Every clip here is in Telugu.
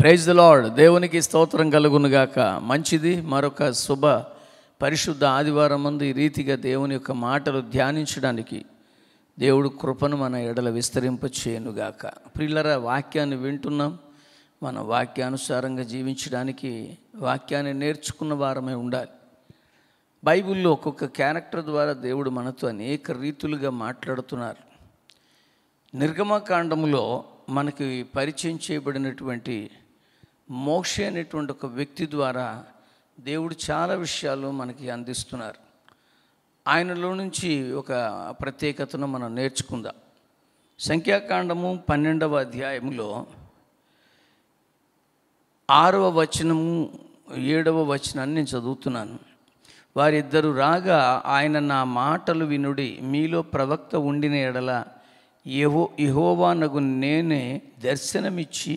Praise the lord. దేవునికి స్తోత్రం కలుగునుగాక. మంచిది, మరొక శుభ పరిశుద్ధ ఆదివారం ముందు ఈ రీతిగా దేవుని యొక్క మాటలు ధ్యానించడానికి దేవుడు కృపను మన ఎడల విస్తరింపచేయునుగాక. ప్రియులరా, వాక్యాన్ని వింటున్నాం. మన వాక్యానుసారంగా జీవించడానికి వాక్యాన్ని నేర్చుకున్న వారమే ఉండాలి. బైబిల్లో ఒక్కొక్క క్యారెక్టర్ ద్వారా దేవుడు మనతో అనేక రీతులుగా మాట్లాడుతున్నారు. నిర్గమకాండములో మనకి పరిచయం చేయబడినటువంటి మోషే అనేటువంటి ఒక వ్యక్తి ద్వారా దేవుడు చాలా విషయాలు మనకి అందిస్తున్నారు. ఆయనలో నుంచి ఒక ప్రత్యేకతను మనం నేర్చుకుందాం. సంఖ్యాకాండము 12వ అధ్యాయంలో 6వ వచనము 7వ వచనాన్ని నేను చదువుతున్నాను. వారిద్దరు రాగా ఆయన, నా మాటలు వినుడి, మీలో ప్రవక్త ఉండిన ఎడల యెహోవానగు నేనే దర్శనమిచ్చి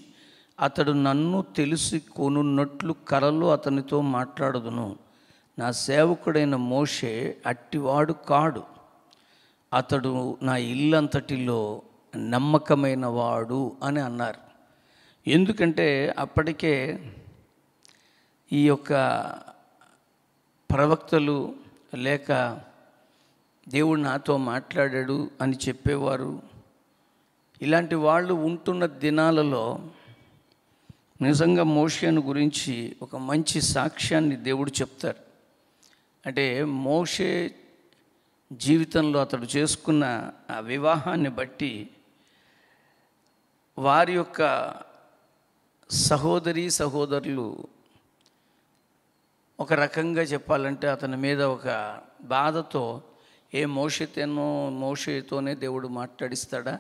అతడు నన్ను తెలిసి కొనున్నట్లు కలలో అతనితో మాట్లాడుదును. నా సేవకుడైన మోషే అట్టివాడు కాడు, అతడు నా ఇల్లంతటిలో నమ్మకమైన వాడు అని అన్నారు. ఎందుకంటే అప్పటికే ఈ యొక్క ప్రవక్తలు లేక దేవుడు నాతో మాట్లాడాడు అని చెప్పేవారు, ఇలాంటి వాళ్ళు ఉంటున్న దినాలలో నిజంగా మోషేను గురించి ఒక మంచి సాక్ష్యాన్ని దేవుడు చెప్తారు. అంటే మోషే జీవితంలో అతడు చేసుకున్న ఆ వివాహాన్ని బట్టి వారి యొక్క సహోదరులు ఒక రకంగా చెప్పాలంటే అతని మీద ఒక బాధతో, మోషేతోనే దేవుడు మాట్లాడిస్తాడా,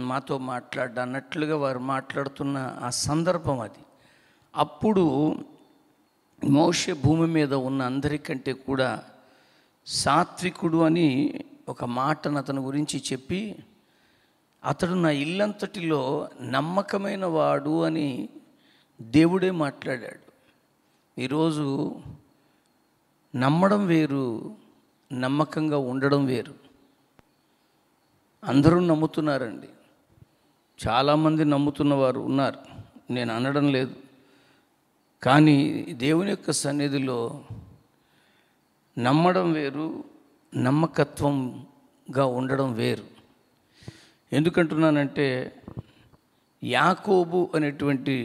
మాతో మాట్లాడ్డా అన్నట్లుగా వారు మాట్లాడుతున్న ఆ సందర్భం అది. అప్పుడు మోషే భూమి మీద ఉన్న అందరికంటే కూడా సాత్వికుడు అని ఒక మాటను అతని గురించి చెప్పి, అతడు నా ఇల్లంతటిలో నమ్మకమైన వాడు అని దేవుడే మాట్లాడాడు. ఈరోజు నమ్మడం వేరు, నమ్మకంగా ఉండడం వేరు. అందరూ నమ్ముతున్నారండి, చాలామంది నమ్ముతున్నవారు ఉన్నారు, నేను అనడం లేదు. కానీ దేవుని యొక్క సన్నిధిలో నమ్మడం వేరు, నమ్మకత్వంగా ఉండడం వేరు. ఎందుకంటున్నానంటే, యాకోబు అనేటువంటి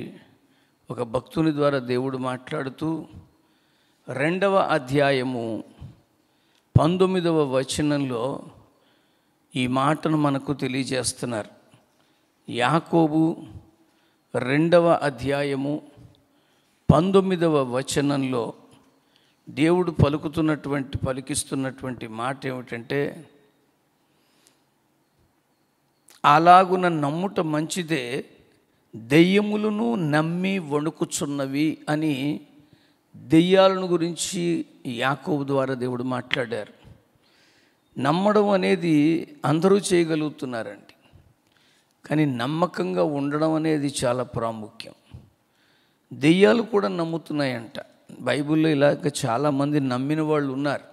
ఒక భక్తుని ద్వారా దేవుడు మాట్లాడుతూ 2వ అధ్యాయము 19వ వచనంలో ఈ మాటను మనకు తెలియజేస్తున్నారు. యాకోబు 2వ అధ్యాయము 19వ వచనంలో దేవుడు పలికిస్తున్నటువంటి మాట ఏమిటంటే, అలాగున నమ్ముట మంచిదే, దెయ్యములను నమ్మి వణుకుచున్నవి అని దెయ్యాలను గురించి యాకోబు ద్వారా దేవుడు మాట్లాడారు. నమ్మడం అనేది అందరూ చేయగలుగుతున్నారండి, కానీ నమ్మకంగా ఉండడం అనేది చాలా ప్రాముఖ్యం. దెయ్యాలు కూడా నమ్ముతున్నాయంట. బైబిల్లో ఇలాగ చాలామంది నమ్మిన వాళ్ళు ఉన్నారు.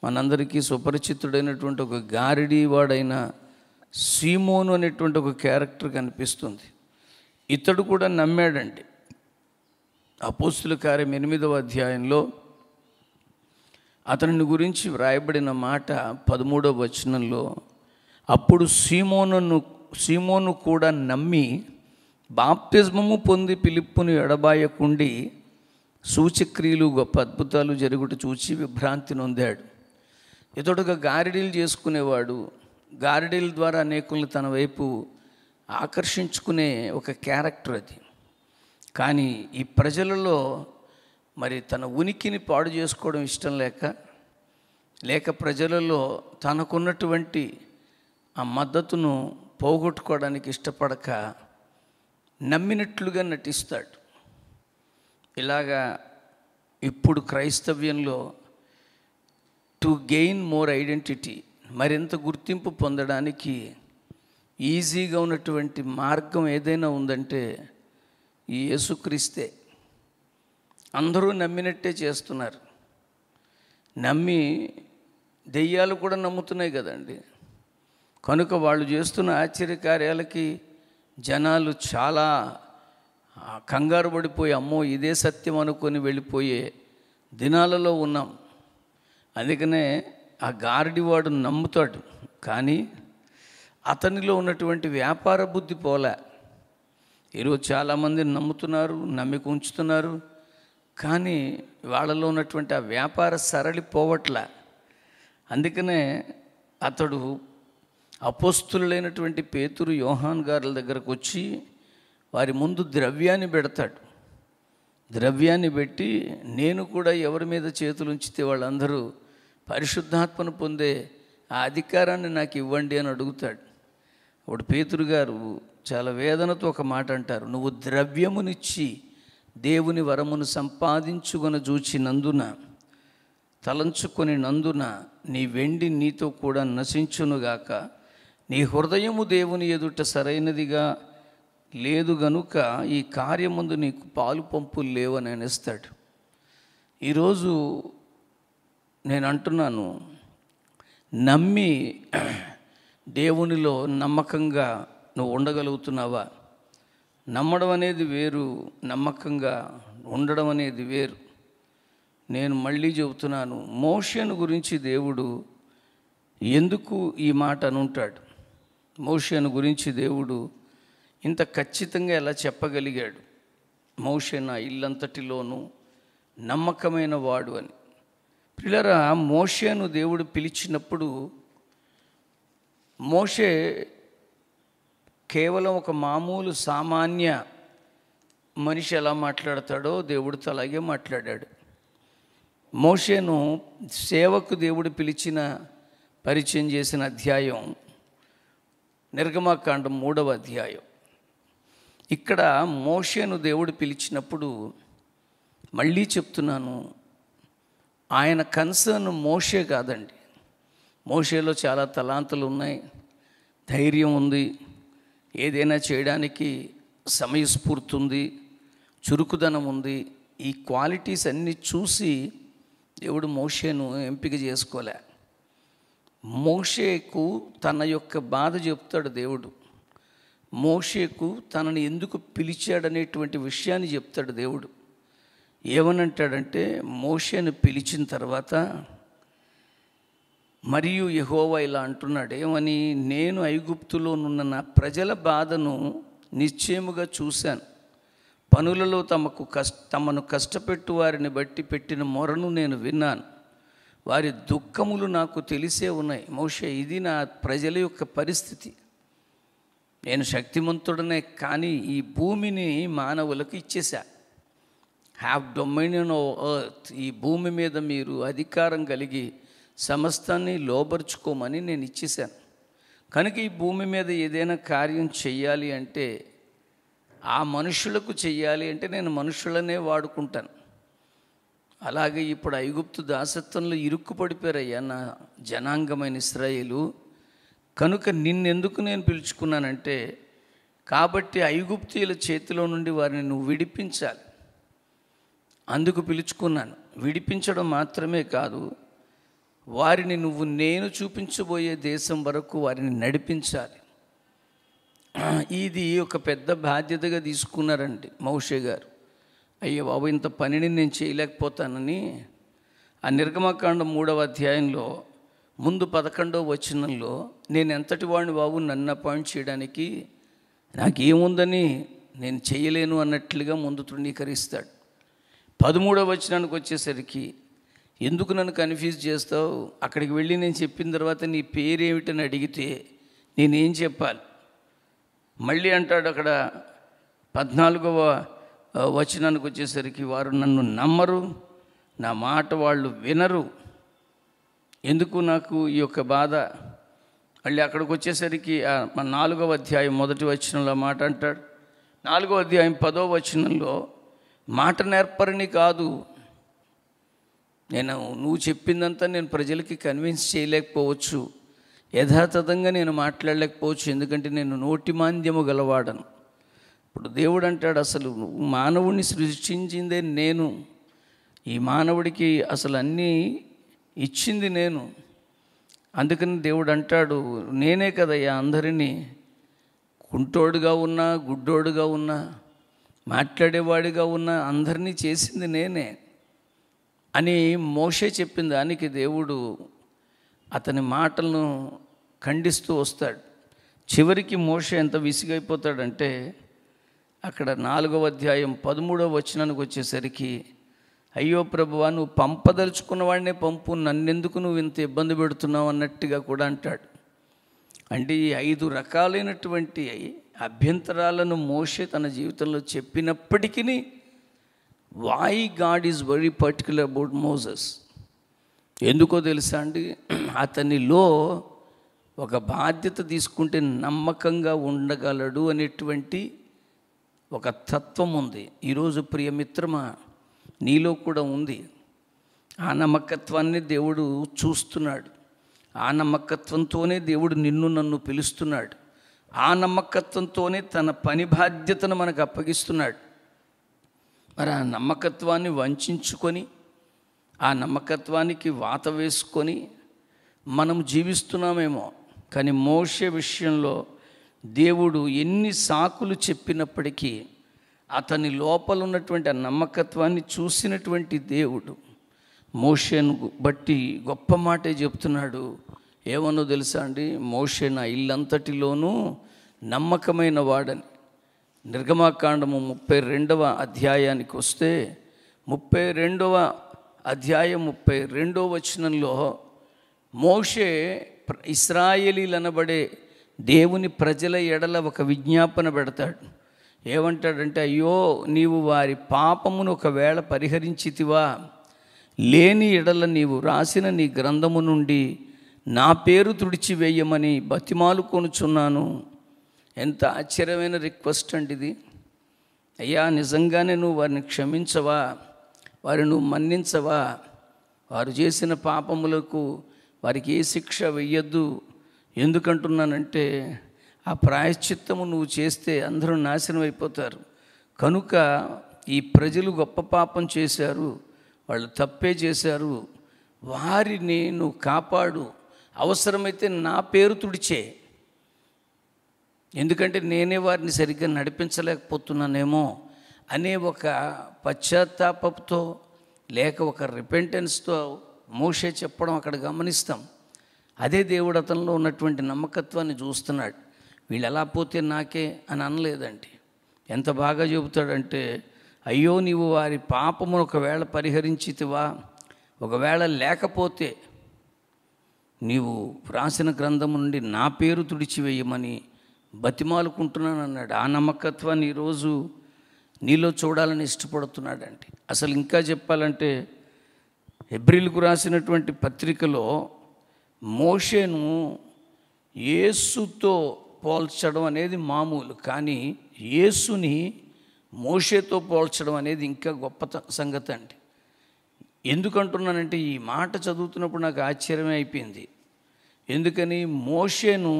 మనందరికీ సుపరిచితుడైనటువంటి ఒక గారిడి వాడైన సీమోను అనేటువంటి ఒక క్యారెక్టర్ కనిపిస్తుంది. ఇతడు కూడా నమ్మాడండి. అపోస్తుల కార్యం 8వ అధ్యాయంలో అతని గురించి వ్రాయబడిన మాట 13వ వచనంలో, అప్పుడు సీమోను కూడా నమ్మి బాప్తిస్మము పొంది ఫిలిప్పును ఎడబాయకుండి సూచక్రియలు గొప్ప అద్భుతాలు జరుగుట చూచి విభ్రాంతి నొందాడు. ఇతడుగా గారిడీలు చేసుకునేవాడు. గారిడీల ద్వారా అనేకులను తన వైపు ఆకర్షించుకునే ఒక క్యారెక్టర్ అది. కానీ ఈ ప్రజలలో మరి తన ఉనికిని పాడు చేసుకోవడం ఇష్టం లేక ప్రజలలో తనకున్నటువంటి ఆ మద్దతును పోగొట్టుకోవడానికి ఇష్టపడక నమ్మినట్లుగా నటిస్తాడు. ఇలాగా ఇప్పుడు క్రైస్తవ్యంలో టు గెయిన్ మోర్ ఐడెంటిటీ, మరింత గుర్తింపు పొందడానికి ఈజీగా ఉన్నటువంటి మార్గం ఏదైనా ఉందంటే ఈ యేసుక్రీస్తే. అందరూ నమ్మినట్టే చేస్తున్నారు. నమ్మి దెయ్యాలు కూడా నమ్ముతున్నాయి కదండి. కనుక వాళ్ళు చేస్తున్న ఆశ్చర్యకార్యాలకి జనాలు చాలా కంగారు పడిపోయి అమ్మో ఇదే సత్యం అనుకొని వెళ్ళిపోయే దినాలలో ఉన్నాం. అందుకనే ఆ గారడివాడు నమ్ముతాడు, కానీ అతనిలో ఉన్నటువంటి వ్యాపార బుద్ధి పోలే. ఈరోజు చాలామంది నమ్ముతున్నారు, నమ్మిక ఉంచుతున్నారు, కానీ వాళ్ళలో ఉన్నటువంటి ఆ వ్యాపార సరళి పోవట్లే. అందుకనే అతడు అపోస్తులైనటువంటి పేతురు, యోహాన్ గారుల దగ్గరకు వచ్చి వారి ముందు ద్రవ్యాన్ని పెడతాడు. ద్రవ్యాన్ని పెట్టి నేను కూడా ఎవరి మీద చేతులు ఉంచితే వాళ్ళందరూ పరిశుద్ధాత్మను పొందే ఆ అధికారాన్ని నాకు ఇవ్వండి అని అడుగుతాడు. అప్పుడు పేతురు గారు చాలా వేదనతో ఒక మాట అంటారు, నువ్వు ద్రవ్యమునిచ్చి దేవుని వరమును సంపాదించుకొని చూచినందున, తలంచుకొని నందున నీ వెండి నీతో కూడా నశించునుగాక, నీ హృదయము దేవుని ఎదుట సరైనదిగా లేదు గనుక ఈ కార్యముందు నీకు పాలు పంపులు లేవని అనేస్తాడు. ఈరోజు నేను అంటున్నాను, నమ్మి దేవునిలో నమ్మకంగా నువ్వు ఉండగలుగుతున్నావా? నమ్మడం అనేది వేరు, నమ్మకంగా ఉండడం అనేది వేరు. నేను మళ్ళీ చెబుతున్నాను, మోషేను గురించి దేవుడు ఎందుకు ఈ మాట అనుంటాడు? మోషేను గురించి దేవుడు ఇంత ఖచ్చితంగా ఎలా చెప్పగలిగాడు? మోషే నా ఇల్లంతటిలోనూ నమ్మకమైన వాడు అని. పిల్లరా, మోషేను దేవుడు పిలిచినప్పుడు మోషే కేవలం ఒక మామూలు సామాన్య మనిషి ఎలా మాట్లాడతాడో దేవుడితో అలాగే మాట్లాడాడు. మోషేను సేవకు దేవుడు పిలిచిన, పరిచయం చేసిన అధ్యాయం నిర్గమకాండం 3వ అధ్యాయం. ఇక్కడ మోషేను దేవుడు పిలిచినప్పుడు, మళ్ళీ చెప్తున్నాను, ఆయన కన్సర్న్ మోషే కాదండి. మోషేలో చాలా తలాంతులు ఉన్నాయి, ధైర్యం ఉంది, ఏదైనా చేయడానికి సమయస్ఫూర్తి ఉంది, చురుకుదనం ఉంది. ఈ క్వాలిటీస్ అన్నీ చూసి దేవుడు మోషేను ఎంపిక చేసుకోలే. మోషేకు తన యొక్క బాధ చెప్తాడు దేవుడు. మోషేకు తనని ఎందుకు పిలిచాడనేటువంటి విషయాన్ని చెప్తాడు దేవుడు. ఏమనంటాడంటే, మోషేను పిలిచిన తర్వాత మరియు యెహోవా ఇలా అంటున్నాడు, ఏమని? నేను ఐగుప్తులోనున్న నా ప్రజల బాధను నిశ్చయముగా చూశాను. పనులలో తమను కష్టపెట్టు వారిని బట్టి పెట్టిన మొరను నేను విన్నాను. వారి దుఃఖములు నాకు తెలిసే ఉన్నాయి. మోషే, ఇది నా ప్రజల యొక్క పరిస్థితి. నేను శక్తిమంతుడనే, కానీ ఈ భూమిని మానవులకు ఇచ్చేశా. Have dominion over earth. ఈ భూమి మీద మీరు అధికారం కలిగి సమస్తాన్ని లోబరుచుకోమని నేను ఇచ్చేశాను. కనుక ఈ భూమి మీద ఏదైనా కార్యం చెయ్యాలి అంటే, ఆ మనుషులకు చెయ్యాలి అంటే నేను మనుషులనే వాడుకుంటాను. అలాగే ఇప్పుడు ఐగుప్తు దాసత్వంలో ఇరుక్కుపడిపోయారయ్యా నా జనాంగమైన ఇశ్రాయేలు. కనుక నిన్నెందుకు నేను పిలుచుకున్నానంటే, కాబట్టి ఐగుప్తీయుల చేతిలో నుండి వారిని నువ్వు విడిపించాలి, అందుకు పిలుచుకున్నాను. విడిపించడం మాత్రమే కాదు, వారిని నువ్వు నేను చూపించబోయే దేశం వరకు వారిని నడిపించాలి. ఇది ఒక పెద్ద బాధ్యతగా తీసుకున్నారండి మోషే గారు. అయ్యో బాబు, ఇంత పనిని నేను చేయలేకపోతానని ఆ నిర్గమకాండం 3వ అధ్యాయంలో ముందు 11వ వచనంలో, నేను ఎంతటి వాడిని బాబు, నన్ను అపాయింట్ చేయడానికి నాకేముందని నేను చేయలేను అన్నట్లుగా ముందు తృణీకరిస్తాడు. 13వ వచనానికి వచ్చేసరికి, ఎందుకు నన్ను కన్ఫ్యూజ్ చేస్తావు? అక్కడికి వెళ్ళి నేను చెప్పిన తర్వాత నీ పేరేమిటని అడిగితే నేనేం చెప్పాలి? మళ్ళీ అంటాడు అక్కడ 14వ వచనానికి వచ్చేసరికి, వారు నన్ను నమ్మరు, నా మాట వాళ్ళు వినరు. ఎందుకు నాకు ఈ యొక్క బాధ? మళ్ళీ అక్కడికి వచ్చేసరికి 4వ అధ్యాయం 1వ వచనంలో మాట అంటాడు. 4వ అధ్యాయం 10వ వచనంలో, మాట నేర్పరిని కాదు, నువ్వు చెప్పిందంతా నేను ప్రజలకి కన్విన్స్ చేయలేకపోవచ్చు, యథాతథంగా నేను మాట్లాడలేకపోవచ్చు, ఎందుకంటే నేను నోటి మాంద్యము గలవాడను. ఇప్పుడు దేవుడు అంటాడు, అసలు మానవుడిని సృష్టించిందే నేను, ఈ మానవుడికి అసలు అన్నీ ఇచ్చింది నేను. అందుకని దేవుడు అంటాడు, నేనే కదయ్యా అందరినీ, కుంటోడుగా ఉన్నా, గుడ్డోడుగా ఉన్నా, మాట్లాడేవాడిగా ఉన్న అందరినీ చేసింది నేనే అని మోషే చెప్పిన దానికి దేవుడు అతని మాటలను ఖండిస్తూ వస్తాడు. చివరికి మోషే ఎంత విసిగైపోతాడంటే అక్కడ 4వ అధ్యాయం 13వ వచనానికి వచ్చేసరికి, అయ్యో ప్రభువా, నువ్వు పంపదలుచుకున్న వాడినే పంపు, నన్నెందుకు నువ్వు ఇంత ఇబ్బంది పెడుతున్నావు అన్నట్టుగా కూడా అంటాడు. అంటే ఈ 5 రకాలైనటువంటి అభ్యంతరాలను మోషే తన జీవితంలో చెప్పినప్పటికీ why God is very particular about Moses. ఎందుకో తెలుసా అండి, అతనిలో ఒక బాధ్యత తీసుకుంటే నమ్మకంగా ఉండగలడు అనేటువంటి ఒక తత్వం ఉంది. ఈరోజు ప్రియమిత్రమా, నీలో కూడా ఉంది. ఆ నమ్మకత్వాన్ని దేవుడు చూస్తున్నాడు. ఆ నమ్మకత్వంతోనే దేవుడు నిన్ను నన్ను పిలుస్తున్నాడు. ఆ నమ్మకత్వంతోనే తన పని బాధ్యతను మనకు అప్పగిస్తున్నాడు. మరి ఆ నమ్మకత్వాన్ని వంచుకొని, ఆ నమ్మకత్వానికి వాత వేసుకొని మనం జీవిస్తున్నామేమో. కానీ మోషే విషయంలో దేవుడు ఎన్ని సాకులు చెప్పినప్పటికీ అతని లోపల ఉన్నటువంటి ఆ నమ్మకత్వాన్ని చూసినటువంటి దేవుడు మోషేను బట్టి గొప్ప మాటే చెప్తున్నాడు. ఏమన్నో తెలుసా అండి, మోషే నా ఇల్లంతటిలోనూ నమ్మకమైన వాడని. నిర్గమాకాండము 32వ అధ్యాయానికి వస్తే 32వ అధ్యాయం 32వ వచనంలో మోషే ఇశ్రాయేలీలనబడే దేవుని ప్రజల ఎడల ఒక విజ్ఞాపన పెడతాడు. ఏమంటాడంటే, అయ్యో నీవు వారి పాపమును ఒకవేళ పరిహరించితివా, లేని ఎడల నీవు రాసిన నీ గ్రంథము నుండి నా పేరు తుడిచివేయమని బతిమాలు కొనుచున్నాను. ఎంత ఆశ్చర్యమైన రిక్వెస్ట్ అండి ఇది. అయ్యా, నిజంగానే నువ్వు వారిని క్షమించవా, వారిని నువ్వు మన్నించవా, వారు చేసిన పాపములకు వారికి ఏ శిక్ష వెయ్యొద్దు. ఎందుకంటున్నానంటే ఆ ప్రాయశ్చిత్తము నువ్వు చేస్తే అందరూ నాశనం అయిపోతారు. కనుక ఈ ప్రజలు గొప్ప పాపం చేశారు, వాళ్ళు తప్పే చేశారు, వారిని నువ్వు కాపాడు, అవసరమైతే నా పేరు తుడిచే. ఎందుకంటే నేనే వారిని సరిగ్గా నడిపించలేకపోతున్నానేమో అనే ఒక పశ్చాత్తాపంతో లేక ఒక రిపెంటెన్స్తో మోషే చెప్పడం అక్కడ గమనిస్తాం. అదే దేవుడు అతనిలో ఉన్నటువంటి నమ్మకత్వాన్ని చూస్తున్నాడు. వీళ్ళు ఎలా పోతే నాకే అని అనలేదండి. ఎంత బాగా చెబుతాడంటే, అయ్యో నీవు వారి పాపమును ఒకవేళ పరిహరించితివా, ఒకవేళ లేకపోతే నీవు రాసిన గ్రంథం నుండి నా పేరు తుడిచివేయమని బతిమాలుకుంటున్నాను అన్నాడు. ఆ నమ్మకత్వాన్ని ఈరోజు నీలో చూడాలని ఇష్టపడుతున్నాడండి. అసలు ఇంకా చెప్పాలంటే హెబ్రీలకు రాసినటువంటి పత్రికలో మోషేను యేసుతో పోల్చడం అనేది మామూలు, కానీ యేసుని మోషేతో పోల్చడం అనేది ఇంకా గొప్ప సంగతి అండి. ఎందుకంటున్నానంటే ఈ మాట చదువుతున్నప్పుడు నాకు ఆశ్చర్యమే అయిపోయింది. ఎందుకని మోషేను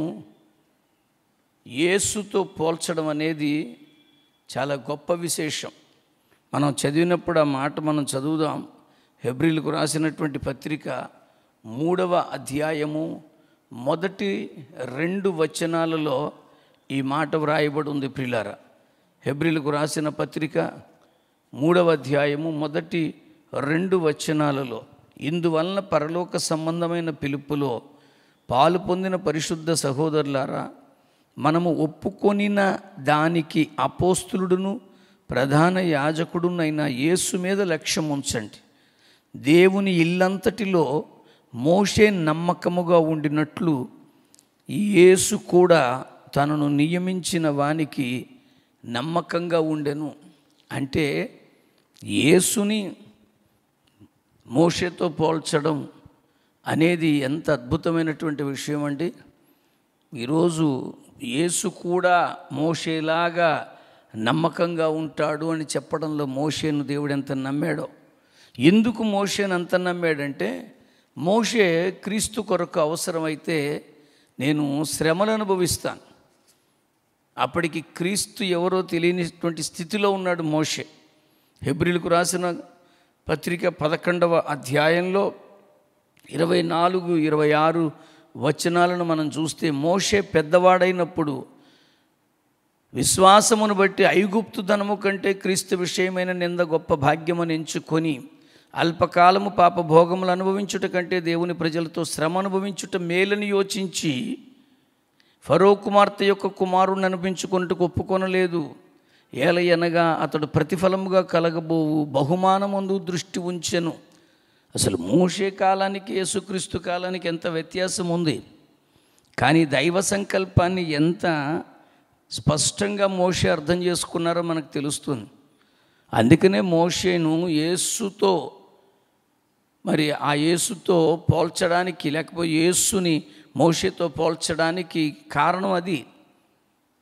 యేసుతో పోల్చడం అనేది చాలా గొప్ప విశేషం. మనం చదివినప్పుడు ఆ మాట మనం చదువుదాం. హెబ్రీలకు రాసినటువంటి పత్రిక 3వ అధ్యాయము మొదటి 2 వచనాలలో ఈ మాట వ్రాయబడి ఉంది. ప్రియులారా, హెబ్రీలకు రాసిన పత్రిక 3వ అధ్యాయము మొదటి 2 వచనాలలో, ఇందువలన పరలోక సంబంధమైన పిలుపులో పాలు పొందిన పరిశుద్ధ సహోదరులారా, మనము ఒప్పుకొనిన దానికి అపోస్తులుడును ప్రధాన యాజకుడునైన యేసు మీద లక్ష్యం ఉంచండి. దేవుని ఇల్లంతటిలో మోషే నమ్మకముగా ఉండినట్లు యేసు కూడా తనను నియమించిన వానికి నమ్మకంగా ఉండెను. అంటే యేసుని మోషేతో పోల్చడం అనేది ఎంత అద్భుతమైనటువంటి విషయం అండి. ఈరోజు యేసు కూడా మోషేలాగా నమ్మకంగా ఉంటాడు అని చెప్పడంలో మోషేను దేవుడు ఎంత నమ్మాడో. ఎందుకు మోషేను అంత నమ్మాడంటే, మోషే క్రీస్తు కొరకు అవసరమైతే నేను శ్రమలు అనుభవిస్తాను. అప్పటికి క్రీస్తు ఎవరో తెలియనిటువంటి స్థితిలో ఉన్నాడు మోషే. హెబ్రీలకు రాసిన పత్రిక 11వ అధ్యాయంలో 24, 26 వచనాలను మనం చూస్తే, మోషే పెద్దవాడైనప్పుడు విశ్వాసమును బట్టి ఐగుప్తు ధనము కంటే క్రీస్తు విషయమైన నింద గొప్ప భాగ్యమని ఎంచుకొని అల్పకాలము పాప భోగములు అనుభవించుట కంటే దేవుని ప్రజలతో శ్రమ అనుభవించుట మేలని యోచించి ఫరో కుమార్తె యొక్క కుమారుణ్ణి అనిపించుకొనుటకు ఒప్పుకొనలేదు. ఏలయనగా అతడు ప్రతిఫలముగా కలగబోవు బహుమానమందు దృష్టి ఉంచెను. అసలు మోషే కాలానికి యేసుక్రీస్తు కాలానికి ఎంత వ్యత్యాసం ఉంది, కానీ దైవ సంకల్పాన్ని ఎంత స్పష్టంగా మోషే అర్థం చేసుకున్నారో మనకు తెలుస్తుంది. అందుకనే మోషేను యేసుతో మరి ఆ యేసుతో పోల్చడానికి, లేకపోతే యేసుని మోషేతో పోల్చడానికి కారణం అది.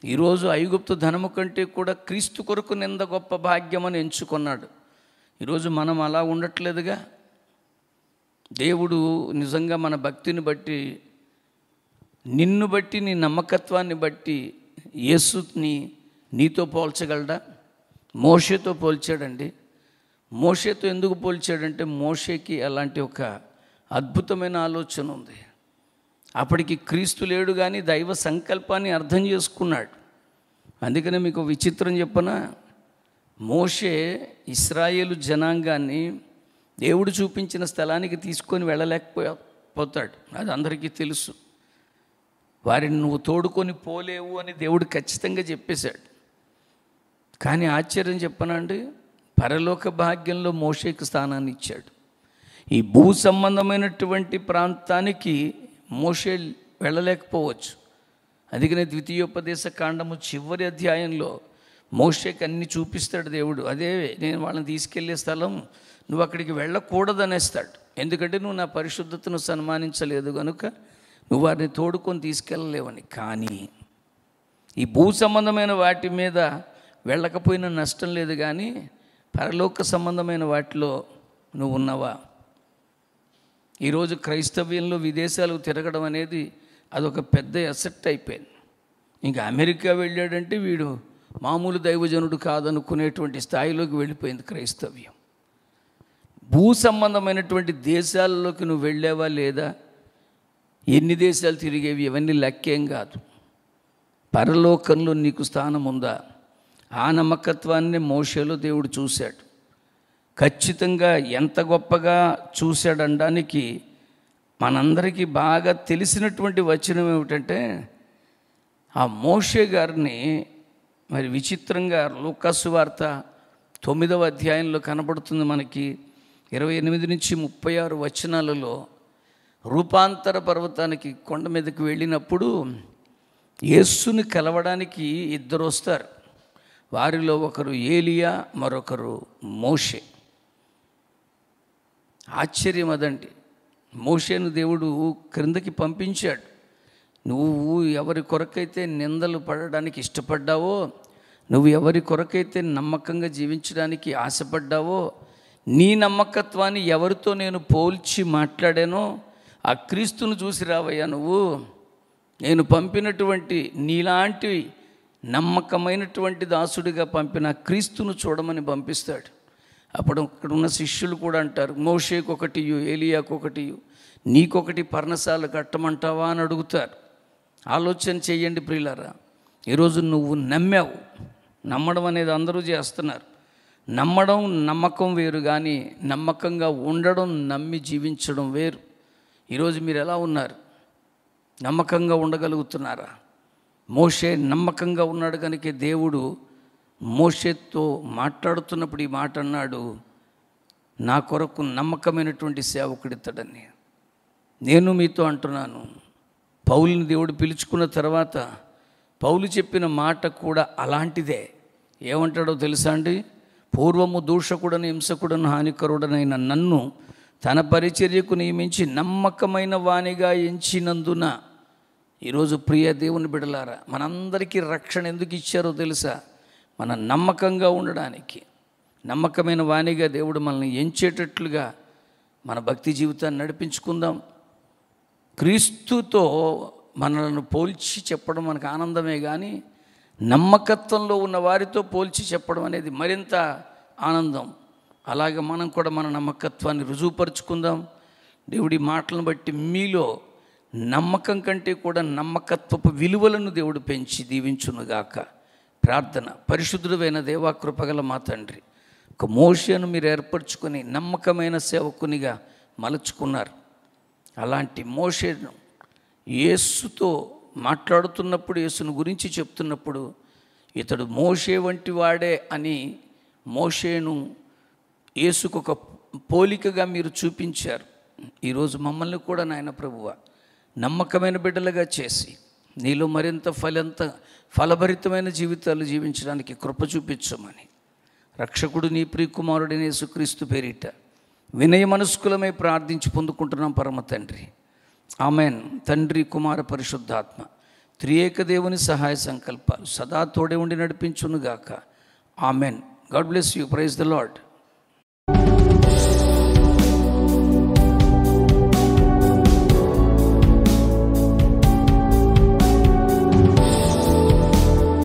ఈరోజు ఐగుప్తు ధనము కంటే కూడా క్రీస్తు కొరకు నింద గొప్ప భాగ్యమని ఎంచుకున్నాడు. ఈరోజు మనం అలా ఉండట్లేదుగా. దేవుడు నిజంగా మన భక్తిని బట్టి, నిన్ను బట్టి, నీ నమ్మకత్వాన్ని బట్టి యేసుని నీతో పోల్చగలడా? మోషేతో పోల్చాడండి. మోషేతో ఎందుకు పోల్చాడంటే మోషేకి అలాంటి ఒక అద్భుతమైన ఆలోచన ఉంది. అప్పటికి క్రీస్తు లేడు, కానీ దైవ సంకల్పాన్ని అర్థం చేసుకున్నాడు. అందుకనే మీకు విచిత్రం చెప్పనా, మోషే ఇశ్రాయేలు జనాంగాన్ని దేవుడు చూపించిన స్థలానికి తీసుకొని వెళ్ళలేకపోతాడు, అది అందరికీ తెలుసు. వారిని నువ్వు తోడుకొని పోలేవు అని దేవుడు ఖచ్చితంగా చెప్పేశాడు. కానీ ఆశ్చర్యం చెప్పనండి, పరలోక భాగ్యంలో మోషేకు స్థానాన్ని ఇచ్చాడు. ఈ భూ సంబంధమైనటువంటి ప్రాంతానికి మోషే వెళ్ళలేకపోవచ్చు. అందుకనే ద్వితీయోపదేశ కాండము చివరి అధ్యాయంలో మోషేకి అన్ని చూపిస్తాడు దేవుడు. అదే నేను వాళ్ళని తీసుకెళ్లే స్థలం, నువ్వు అక్కడికి వెళ్ళకూడదు అనేస్తాడు. ఎందుకంటే నువ్వు నా పరిశుద్ధతను సన్మానించలేదు కనుక నువ్వు వారిని తోడుకొని తీసుకెళ్ళలేవని. కానీ ఈ భూ సంబంధమైన వాటి మీద వెళ్ళకపోయినా నష్టం లేదు, కానీ పరలోక సంబంధమైన వాటిలో నువ్వు ఉన్నావా? ఈరోజు క్రైస్తవ్యంలో విదేశాలకు తిరగడం అనేది అదొక పెద్ద అసెట్ అయిపోయింది. ఇంకా అమెరికా వెళ్ళాడంటే వీడు మామూలు దైవజనుడు కాదనుకునేటువంటి స్థాయిలోకి వెళ్ళిపోయింది క్రైస్తవ్యం. భూ సంబంధమైనటువంటి దేశాలలోకి నువ్వు వెళ్ళావా లేదా? ఎన్ని దేశాలు తిరిగేవి ఇవన్నీ లెక్కేం కాదు. పరలోకంలో నీకు స్థానం ఉందా? ఆ నమ్మకత్వాన్ని మోషేలో దేవుడు చూశాడు. ఖచ్చితంగా ఎంత గొప్పగా చూశాడనడానికి మనందరికీ బాగా తెలిసినటువంటి వచనం ఏమిటంటే, ఆ మోషే గారిని మరి విచిత్రంగా లూకాసు వార్త 9వ అధ్యాయంలో కనబడుతుంది మనకి. 28 నుంచి 36 వచనాలలో రూపాంతర పర్వతానికి కొండ మీదకి వెళ్ళినప్పుడు యేసుని కలవడానికి ఇద్దరు వస్తారు. వారిలో ఒకరు ఏలియా, మరొకరు మోషే. ఆశ్చర్యం అదండి. మోషేను దేవుడు క్రిందకి పంపించాడు. నువ్వు ఎవరి కొరకైతే నిందలు పడడానికి ఇష్టపడ్డావో, నువ్వు ఎవరి కొరకైతే నమ్మకంగా జీవించడానికి ఆశపడ్డావో, నీ నమ్మకత్వాన్ని ఎవరితో నేను పోల్చి మాట్లాడానో ఆ క్రీస్తును చూసి రావయ్యా నువ్వు. నేను పంపినటువంటి నీలాంటి నమ్మకమైనటువంటి దాసుడిగా పంపిన క్రీస్తును చూడమని పంపిస్తాడు. అప్పుడు అక్కడ ఉన్న శిష్యులు కూడా అంటారు, మోషేకు ఒకటి, ఏలియాకు ఒకటి, నీకొకటి పర్ణశాల కట్టమంటావా అని అడుగుతారు. ఆలోచన చెయ్యండి ప్రియులారా. ఈరోజు నువ్వు నమ్మావు. నమ్మడం అనేది అందరూ చేస్తున్నారు. నమ్మడం, నమ్మకం వేరు, కానీ నమ్మకంగా ఉండడం, నమ్మి జీవించడం వేరు. ఈరోజు మీరు ఎలా ఉన్నారు? నమ్మకంగా ఉండగలుగుతున్నారా? మోషే నమ్మకంగా ఉన్నాడు కనుక దేవుడు మోషేతో మాట్లాడుతున్నప్పుడు ఈ మాట అన్నాడు, నా కొరకు నమ్మకమైనటువంటి సేవకుడితడని. నేను మీతో అంటున్నాను, పౌలుని దేవుడు పిలుచుకున్న తర్వాత పౌలు చెప్పిన మాట కూడా అలాంటిదే. ఏమంటాడో తెలుసా అండి? పూర్వము దూషకుడను, హింసకుడను, హానికరుడనైన నన్ను తన పరిచర్యకు నియమించి నమ్మకమైన వానిగా ఎంచినందున. ఈరోజు ప్రియ దేవుని బిడలారా, మనందరికీ రక్షణ ఎందుకు ఇచ్చారో తెలుసా? మన నమ్మకంగా ఉండడానికి. నమ్మకమైన వాణిగా దేవుడు మనల్ని ఎంచేటట్లుగా మన భక్తి జీవితాన్ని నడిపించుకుందాం. క్రీస్తుతో మనలను పోల్చి చెప్పడం మనకు ఆనందమే, కానీ నమ్మకత్వంలో ఉన్న వారితో పోల్చి చెప్పడం అనేది మరింత ఆనందం. అలాగే మనం కూడా మన నమ్మకత్వాన్ని రుజువుపరుచుకుందాం. దేవుడి మాటలను బట్టి మీలో నమ్మకం కంటే కూడా నమ్మకత్వపు విలువలను దేవుడు పెంచి దీవించునుగాక. ప్రార్థన. పరిశుద్ధుడైన దేవా, కృపగల మా తండ్రి, ఒక మోషేను మీరు ఏర్పరచుకొని నమ్మకమైన సేవకునిగా మలుచుకున్నారు. అలాంటి మోషేను యేసుతో మాట్లాడుతున్నప్పుడు, యేసును గురించి చెప్తున్నప్పుడు ఇతడు మోషే వంటి వాడే అని మోషేను యేసుకు ఒక పోలికగా మీరు చూపించారు. ఈరోజు మమ్మల్ని కూడా నాయన ప్రభువా నమ్మకమైన బిడ్డలుగా చేసి నీలో మరింత ఫలభరితమైన జీవితాలు జీవించడానికి కృప చూపించమని రక్షకుడు నీ ప్రియకుమారుడైన యేసుక్రీస్తు పేరిట వినయ మనస్కులమై ప్రార్థించి పొందుకుంటున్నాం పరమ తండ్రి. ఆమెన్. తండ్రి, కుమార, పరిశుద్ధాత్మ త్రియేక దేవుని సహాయ సంకల్పాలు సదా తోడే ఉండి నడిపించునుగాక. Amen. God bless you. Praise the lord.